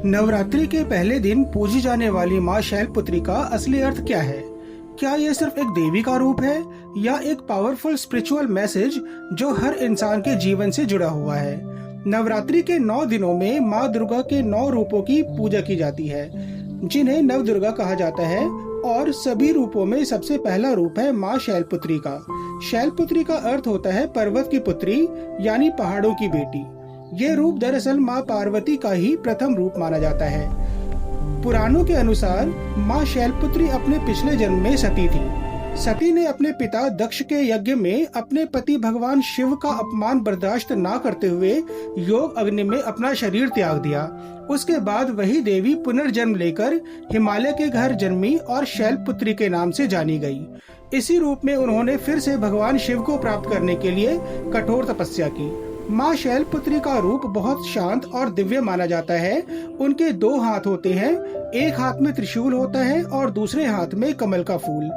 नवरात्रि के पहले दिन पूजी जाने वाली माँ शैलपुत्री का असली अर्थ क्या है? क्या यह सिर्फ एक देवी का रूप है या एक पावरफुल स्पिरिचुअल मैसेज जो हर इंसान के जीवन से जुड़ा हुआ है? नवरात्रि के 9 दिनों में माँ दुर्गा के 9 रूपों की पूजा की जाती है, जिन्हें नव दुर्गा कहा जाता है, और सभी रूपों में सबसे पहला रूप है माँ शैलपुत्री का। शैलपुत्री का अर्थ होता है पर्वत की पुत्री, यानी पहाड़ों की बेटी। ये रूप दरअसल माँ पार्वती का ही प्रथम रूप माना जाता है। पुराणों के अनुसार माँ शैलपुत्री अपने पिछले जन्म में सती थी। सती ने अपने पिता दक्ष के यज्ञ में अपने पति भगवान शिव का अपमान बर्दाश्त ना करते हुए योग अग्नि में अपना शरीर त्याग दिया। उसके बाद वही देवी पुनर्जन्म लेकर हिमालय के घर जन्मी और शैलपुत्री के नाम से जानी गई। इसी रूप में उन्होंने फिर से भगवान शिव को प्राप्त करने के लिए कठोर तपस्या की। माँ शैलपुत्री का रूप बहुत शांत और दिव्य माना जाता है। उनके 2 हाथ होते हैं, एक हाथ में त्रिशूल होता है और दूसरे हाथ में कमल का फूल।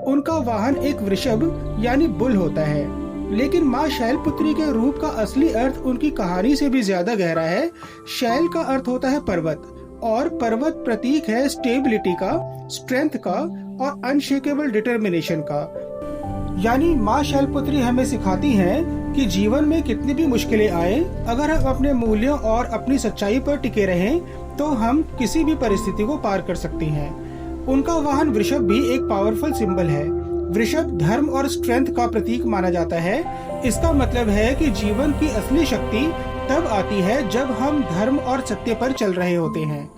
उनका वाहन एक वृषभ यानी बुल होता है। लेकिन माँ शैलपुत्री के रूप का असली अर्थ उनकी कहानी से भी ज्यादा गहरा है। शैल का अर्थ होता है पर्वत, और पर्वत प्रतीक है स्टेबिलिटी का, स्ट्रेंथ का और अनशेकेबल डिटर्मिनेशन का। यानी माँ शैलपुत्री हमें सिखाती हैं कि जीवन में कितनी भी मुश्किलें आए, अगर हम अपने मूल्यों और अपनी सच्चाई पर टिके रहें तो हम किसी भी परिस्थिति को पार कर सकते हैं। उनका वाहन वृषभ भी एक पावरफुल सिंबल है। वृषभ धर्म और स्ट्रेंथ का प्रतीक माना जाता है। इसका मतलब है कि जीवन की असली शक्ति तब आती है जब हम धर्म और सत्य पर चल रहे होते हैं।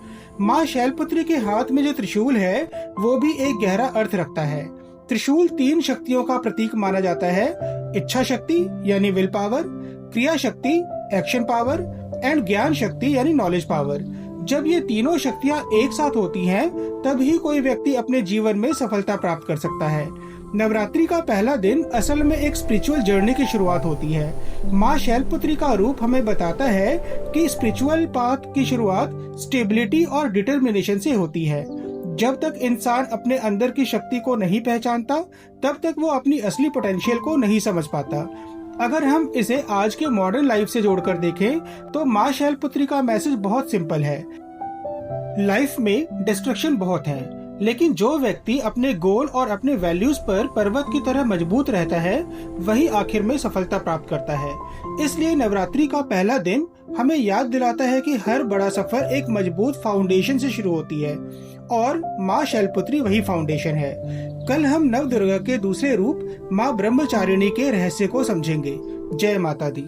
माँ शैलपुत्री के हाथ में जो त्रिशूल है वो भी एक गहरा अर्थ रखता है। त्रिशूल 3 शक्तियों का प्रतीक माना जाता है: इच्छा शक्ति यानी विल पावर, क्रिया शक्ति एक्शन पावर एंड ज्ञान शक्ति यानी नॉलेज पावर। जब ये तीनों शक्तियाँ एक साथ होती हैं, तभी कोई व्यक्ति अपने जीवन में सफलता प्राप्त कर सकता है। नवरात्रि का पहला दिन असल में एक स्पिरिचुअल जर्नी की शुरुआत होती है। माँ शैलपुत्री का रूप हमें बताता है कि स्पिरिचुअल पाथ की शुरुआत स्टेबिलिटी और डिटर्मिनेशन से होती है। जब तक इंसान अपने अंदर की शक्ति को नहीं पहचानता, तब तक वो अपनी असली पोटेंशियल को नहीं समझ पाता। अगर हम इसे आज के मॉडर्न लाइफ से जोड़कर देखें तो माँ शैलपुत्री का मैसेज बहुत सिंपल है। लाइफ में डिस्ट्रैक्शन बहुत है, लेकिन जो व्यक्ति अपने गोल और अपने वैल्यूज पर पर्वत की तरह मजबूत रहता है, वही आखिर में सफलता प्राप्त करता है। इसलिए नवरात्रि का पहला दिन हमें याद दिलाता है कि हर बड़ा सफर एक मजबूत फाउंडेशन से शुरू होती है, और माँ शैलपुत्री वही फाउंडेशन है। कल हम नव दुर्गा के दूसरे रूप माँ ब्रह्मचारिणी के रहस्य को समझेंगे। जय माता दी।